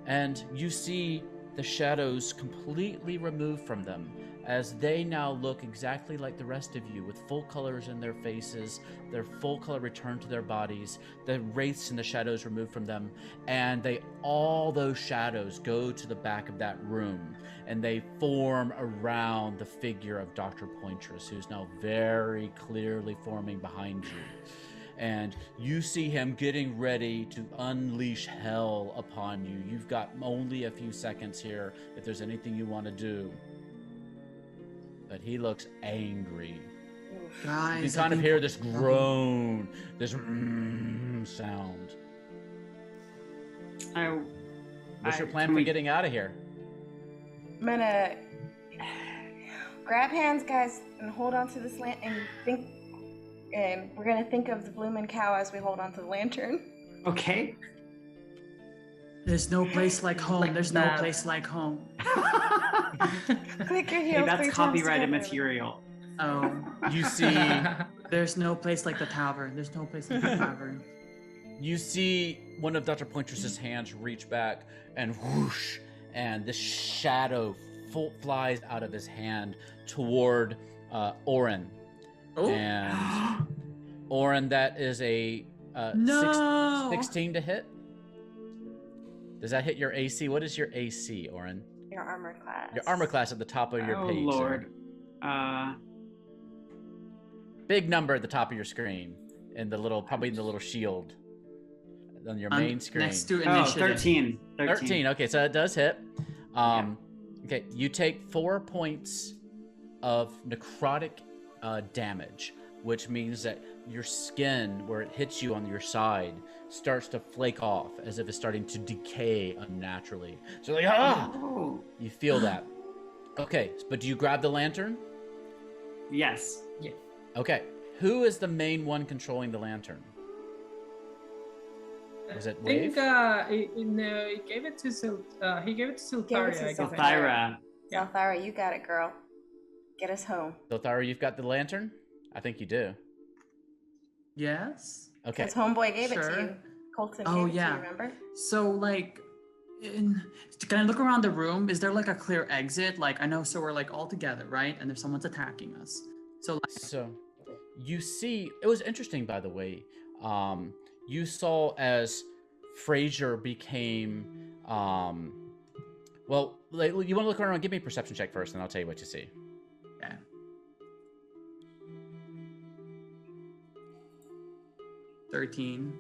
And you see the shadows completely removed from them as they now look exactly like the rest of you, with full colors in their faces, their full color returned to their bodies, the wraiths and the shadows removed from them, and all those shadows go to the back of that room, and they form around the figure of Dr. Poitras, who's now very clearly forming behind you. And you see him getting ready to unleash hell upon you. You've got only a few seconds here if there's anything you want to do. But he looks angry. Guys, You I kind of think- hear this groan, this sound. What's your plan can for we- getting out of here? I'm gonna grab hands, guys, and hold on to this and we're gonna think of the blooming cow as we hold on to the lantern. Okay. There's no place like home. Like There's no that. place like home. Click your Hey, heels 3 that's times copyrighted together. material. Oh, You see, there's no place like the tavern. There's no place like the tavern. you see one of Dr. Pointras's hands reach back and whoosh, and this shadow flies out of his hand toward Orin. Oh. And Orin, that is a No. 16 to hit. Does that hit your AC? What is your AC, Orin? Your armor class. Your armor class at the top of your Oh page. sir. Lord. Big number at the top of your screen, and probably in the little shield on your main screen. Next to Oh, initiative. 13. 13. Okay, so it does hit. Okay, you take 4 points of necrotic damage, which means that your skin, where it hits you on your side, starts to flake off as if it's starting to decay unnaturally. So like, Oh. you feel that. Okay, but do you grab the lantern? Yes. Okay, who is the main one controlling the lantern? Was it I think Wave? no, he gave it to Siltharia. Gave it to I guess. Elthyra. Yeah. Zelthara, you got it, girl. Get us home. Zothara, you've got the lantern? I think you do. Yes. Okay. Because homeboy gave it Sure. to you. Colton Oh, gave it to yeah. you, remember? So like, can I look around the room? Is there like a clear exit? Like I know, so we're like all together, right? And if someone's attacking us, so like, So, you see, it was interesting, by the way. You saw as Frazier became, well, like, you want to look around and give me a perception check first, and I'll tell you what you see. yeah. 13.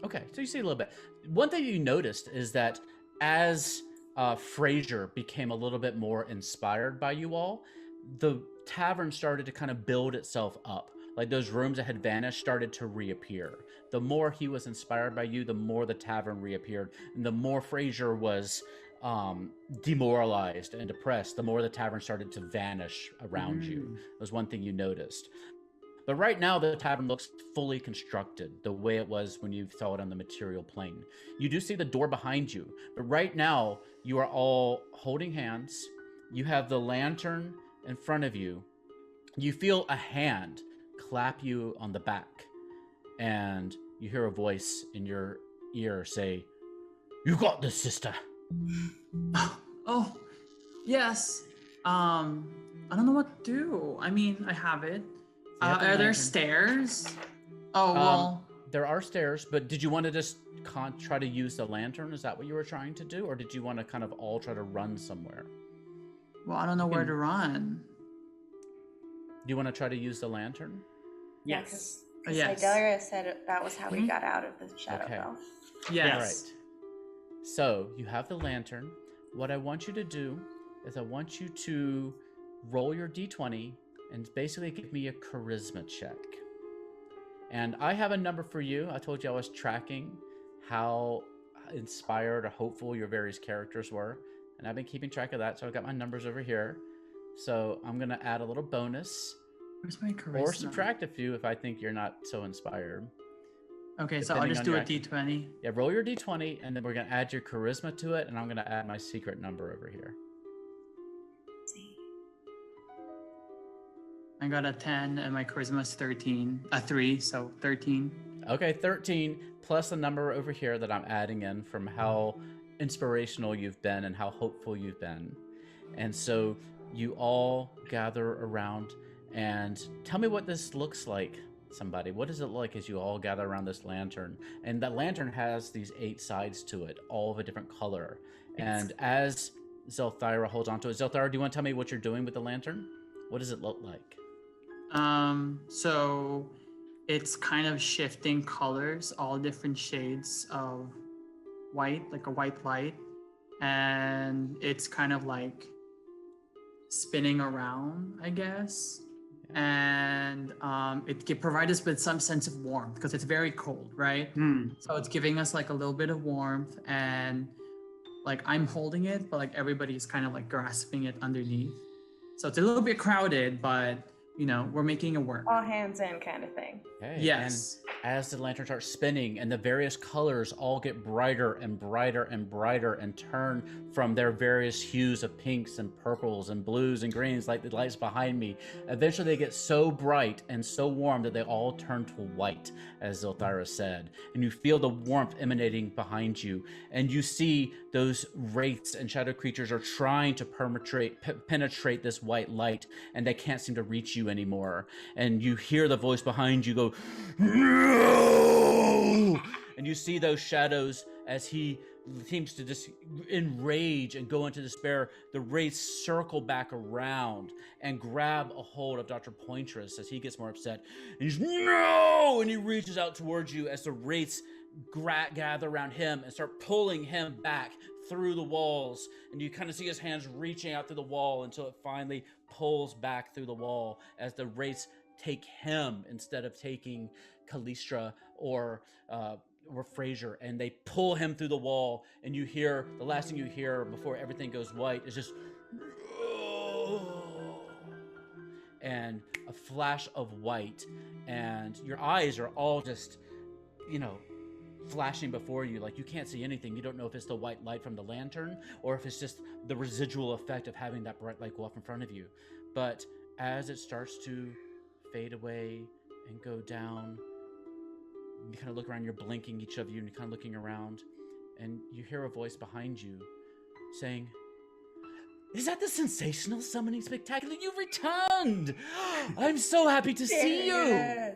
Okay, so you see a little bit. One thing you noticed is that as Frazier became a little bit more inspired by you all, the tavern started to kind of build itself up. Like those rooms that had vanished started to reappear. The more he was inspired by you, the more the tavern reappeared. And the more Frazier was demoralized and depressed, the more the tavern started to vanish around you. That was one thing you noticed. But right now, the tavern looks fully constructed, the way it was when you saw it on the material plane. You do see the door behind you, but right now, you are all holding hands. You have the lantern in front of you. You feel a hand clap you on the back, and you hear a voice in your ear say, "You got this, sister." Oh, yes. I don't know what to do. I mean, I have it. You have the Are there lantern. stairs? Oh, well. There are stairs, but did you want to just try to use the lantern? Is that what you were trying to do? Or did you want to kind of all try to run somewhere? Well, I don't know where to run. Do you want to try to use the lantern? Yes. Because Yes. Idalia said that was how we Mhm. got out of the Shadow Okay. Bell. Yes. All right. So you have the lantern. What I want you to do is I want you to roll your d20 and basically give me a charisma check. And I have a number for you. I told you I was tracking how inspired or hopeful your various characters were. And I've been keeping track of that. So I've got my numbers over here. So I'm going to add a little bonus Where's my charisma? or subtract a few if I think you're not so inspired. Okay, so I'll depending just on do your a action. d20. Yeah, roll your d20, and then we're going to add your charisma to it, and I'm going to add my secret number over here. See. I got a 10 and my charisma is 13. A 3, so 13. Okay, 13 plus the number over here that I'm adding in from how inspirational you've been and how hopeful you've been. And so you all gather around and tell me what this looks like, somebody. What does it look like as you all gather around this lantern? And that lantern has these 8 sides to it, all of a different color. And as Zelthyra holds onto it, Zelthyra, do you want to tell me what you're doing with the lantern? What does it look like? So it's kind of shifting colors, all different shades of white, like a white light. And it's kind of like spinning around, I guess. And it can provide us with some sense of warmth because it's very cold, right? So it's giving us like a little bit of warmth, and like I'm holding it, but like everybody's kind of like grasping it underneath. So it's a little bit crowded, but we're making it work. All hands in kind of thing. Okay. Yes. And as the lantern starts spinning and the various colors all get brighter and brighter and brighter and turn from their various hues of pinks and purples and blues and greens like the lights behind me, eventually they get so bright and so warm that they all turn to white, as Zilthira said. And you feel the warmth emanating behind you. And you see those wraiths and shadow creatures are trying to penetrate this white light, and they can't seem to reach you anymore. And you hear the voice behind you go, "No!" And you see those shadows as he seems to just enrage and go into despair. The wraiths circle back around and grab a hold of Dr. Pointress as he gets more upset. And he's, "No!" And he reaches out towards you as the wraiths gather around him and start pulling him back through the walls. And you kind of see his hands reaching out through the wall until it finally pulls back through the wall as the wraiths take him instead of taking Callistra or Fraser, and they pull him through the wall. And you hear, the last thing you hear before everything goes white is just and a flash of white, and your eyes are all just flashing before you, like you can't see anything. You don't know if it's the white light from the lantern or if it's just the residual effect of having that bright light go off in front of you. But as it starts to fade away and go down, you kind of look around, you're blinking, each of you, and you're kind of looking around, and you hear a voice behind you saying, "Is that the sensational summoning spectacular? You've returned! I'm so happy to see you!"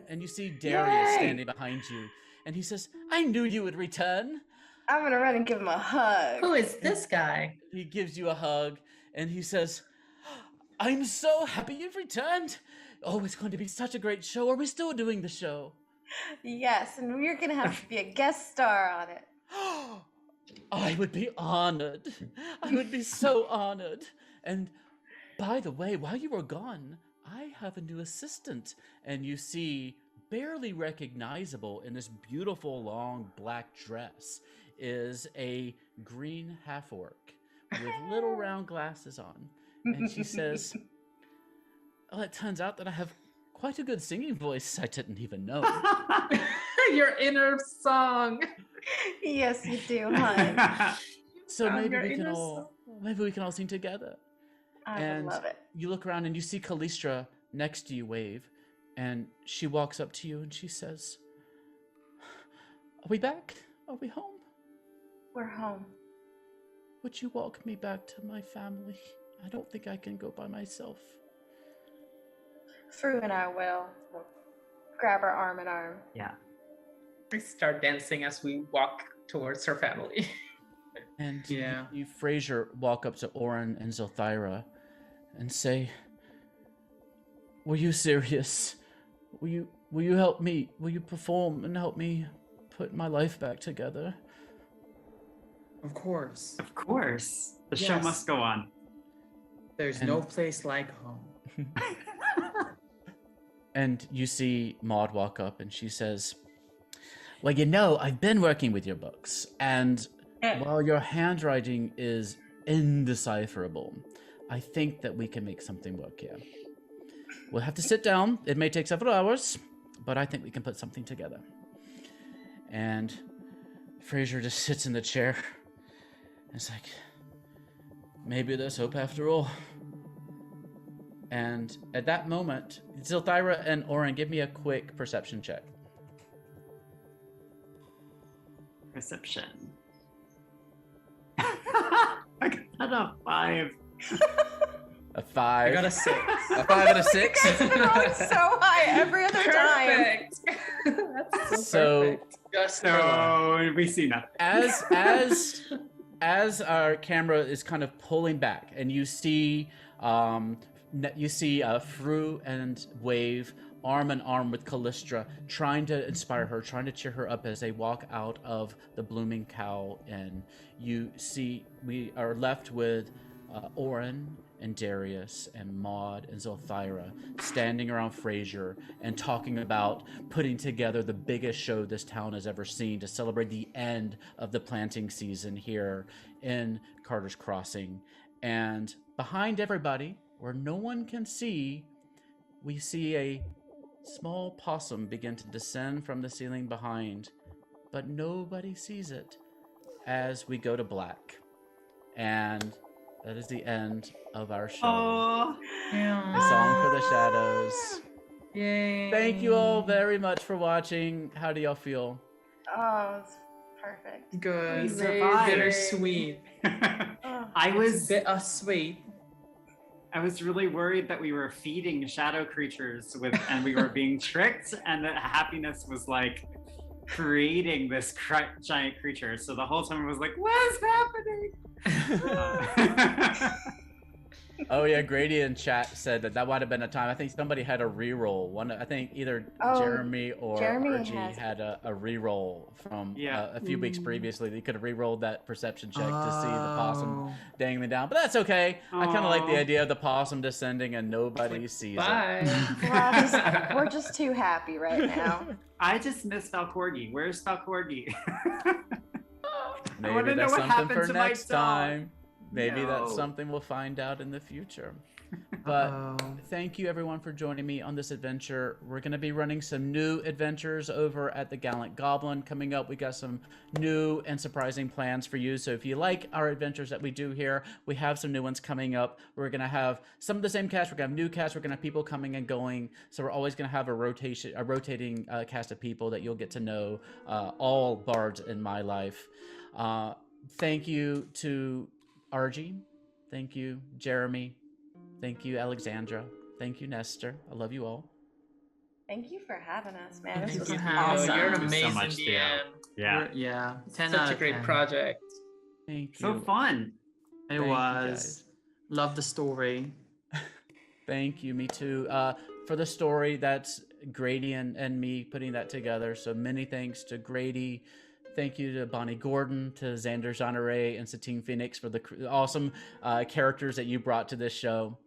And you see Darius standing behind you, and he says, "I knew you would return." I'm gonna run and give him a hug. Who is this guy? He gives you a hug, and he says, "I'm so happy you've returned. Oh, it's going to be such a great show. Are we still doing the show?" Yes, and you're gonna have to be a guest star on it. I would be honored. I would be so honored. And by the way, while you were gone, I have a new assistant. And you see, barely recognizable in this beautiful long black dress, is a green half-orc with little round glasses on. And she says, "Oh, it turns out that I have quite a good singing voice. I didn't even know." Your inner song. Yes, you do, hon. So Found maybe your we can inner all sing together. I And would love it. you look around and you see Callistra next to you, Wave, and she walks up to you and she says, "Are we back? Are we home? We're home. Would you walk me back to my family? I don't think I can go by myself." Fru and I will. We'll grab her arm in arm. Yeah. We start dancing as we walk towards her family. And Yeah. you Fraser, walk up to Oren and Zilthira and say, "Were you serious? Will you help me? Will you perform and help me put my life back together?" Of course. Of course. The show Yes. must go on. There's no place like home. And you see Maud walk up and she says, "Well, I've been working with your books, and while your handwriting is indecipherable, I think that we can make something work here. We'll have to sit down. It may take several hours, but I think we can put something together." And Fraser just sits in the chair. It's like, maybe there's hope after all. And at that moment, Zilthira and Oren, give me a quick perception check. Perception. I got a 5. A 5. I got a 6. A 5 and a 6. You're rolling so high every other time. Perfect. That's So- perfect. Just for luck. So we see nothing. As our camera is kind of pulling back, and you see Fru and Wave arm in arm with Callistra, trying to inspire her, trying to cheer her up as they walk out of the Blooming Cow Inn. You see, we are left with Oren and Darius and Maud and Zilthira standing around Fraser and talking about putting together the biggest show this town has ever seen to celebrate the end of the planting season here in Carter's Crossing. And behind everybody, where no one can see, we see a small possum begin to descend from the ceiling behind, but nobody sees it as we go to black. And that is the end of our show. Oh, A song for the shadows. Yay. Thank you all very much for watching. How do y'all feel? Oh, it's perfect. Good. We Very survived. bittersweet. Oh, I was Bittersweet. I was really worried that we were feeding shadow creatures and we were being tricked, and that happiness was like creating this giant creature. So the whole time I was like, "What is happening?" Oh yeah, Grady in chat said that might have been a time. I think somebody had a re-roll. I think either Oh, Jeremy or Jeremy RG has- had a re-roll from Yeah. a few weeks previously. They could have re-rolled that perception check to see the Oh. possum dangling down. But that's okay. I kind of like the Aw. idea of the possum descending and nobody sees it. Bye. we're just too happy right now. I just miss Falcorgi. Where's Falcorgi? Maybe wanna know that's what something happened for to my next dog. time. Maybe that's No. something we'll find out in the future. But Uh-oh. thank you everyone for joining me on this adventure. We're going to be running some new adventures over at the Gallant Goblin coming up. We got some new and surprising plans for you. So if you like our adventures that we do here, we have some new ones coming up. We're going to have some of the same cast. We're going to have new cast. We're going to have people coming and going. So we're always going to have a rotating cast of people that you'll get to know, all bards in my life. Thank you to RG. Thank you, Jeremy. Thank you, Alexandra. Thank you, Nestor. I love you all. Thank you for having us, man. This Thank was you for awesome. having You're an Thank you so amazing much, Theo. DM. Yeah, Yeah. 10 out Such a of great 10. project. Thank you. so fun. It Thank you, was. Love the story. Thank you. Me too. For the story, that's Grady and me putting that together. So many thanks to Grady. Thank you to Bonnie Gordon, to Xander Jeanneret, and Satine Phoenix for the awesome characters that you brought to this show.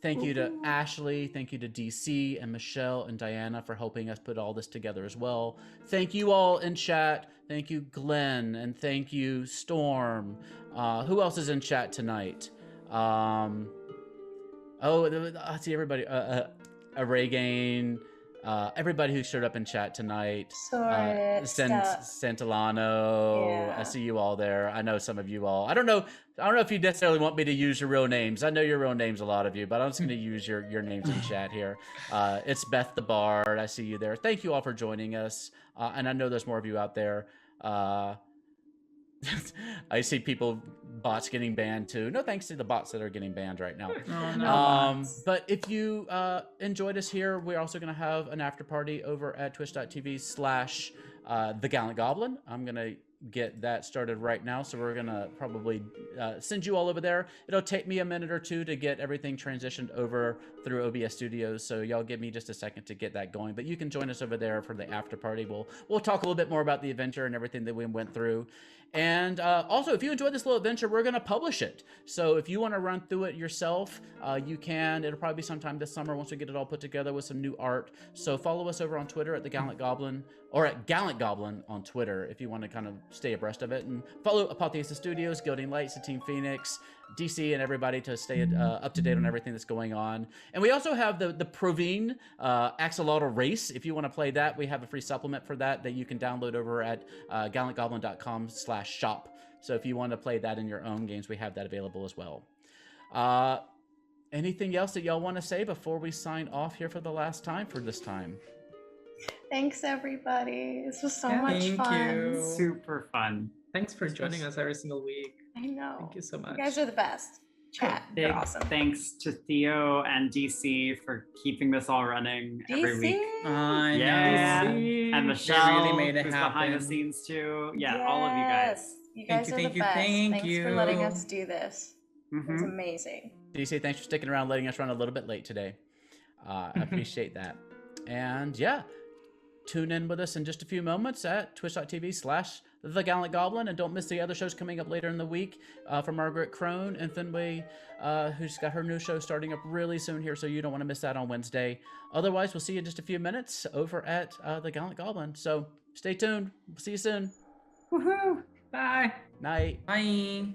Thank you to Ashley. Thank you to DC and Michelle and Diana for helping us put all this together as well. Thank you all in chat. Thank you, Glenn, and thank you, Storm. Who else is in chat tonight? I see everybody. Reagan. Everybody who showed up in chat tonight. Sorry. Santillano. Yeah. I see you all there. I know some of you all. I don't know if you necessarily want me to use your real names. I know your real names, a lot of you, but I'm just going to use your names in chat here. It's Beth the Bard. I see you there. Thank you all for joining us. And I know there's more of you out there. I see bots getting banned too. No thanks to the bots that are getting banned right now. Oh, no. But if you enjoyed us here, we're also going to have an after party over at twitch.tv/ The Gallant Goblin. I'm going to get that started right now, so we're going to probably send you all over there. It'll take me a minute or two to get everything transitioned over through OBS Studios, so y'all give me just a second to get that going. But you can join us over there for the after party. We'll talk a little bit more about the adventure and everything that we went through. And also, if you enjoyed this little adventure, we're going to publish it. So if you want to run through it yourself, you can. It'll probably be sometime this summer once we get it all put together with some new art. So follow us over on Twitter at The Gallant Goblin, or at Gallant Goblin on Twitter if you want to kind of stay abreast of it. And follow Apotheosis Studios, Gilding Lights, the Team Phoenix, DC, and everybody to stay up to date on everything that's going on. And we also have the Provine Axolotl Race. If you want to play that, we have a free supplement for that you can download over at gallantgoblin.com/shop. So if you want to play that in your own games, we have that available as well. Anything else that y'all want to say before we sign off here for the last time for this time? Thanks, everybody. This was so Yeah, much thank fun. you. Super fun. Thanks for joining us every single week. I know. Thank you so much. You guys are the best. Chat. Big You're awesome. thanks to Theo and DC for keeping this all running every week. I Yeah. know. And They Michelle, really made it who's happen. behind the scenes too. Yeah, all of you guys. You Thank guys you, are thank the you, best. thank Thanks for letting you. us do this. It's Mhm. amazing. DC, thanks for sticking around, letting us run a little bit late today. I appreciate that. And yeah, tune in with us in just a few moments at twitch.tv/The Gallant Goblin. And don't miss the other shows coming up later in the week from Margaret Crone and Finway, who's got her new show starting up really soon here, so you don't want to miss that on Wednesday. Otherwise, we'll see you in just a few minutes over at The Gallant Goblin. So stay tuned. See you soon. Woohoo! Bye. Night. Bye.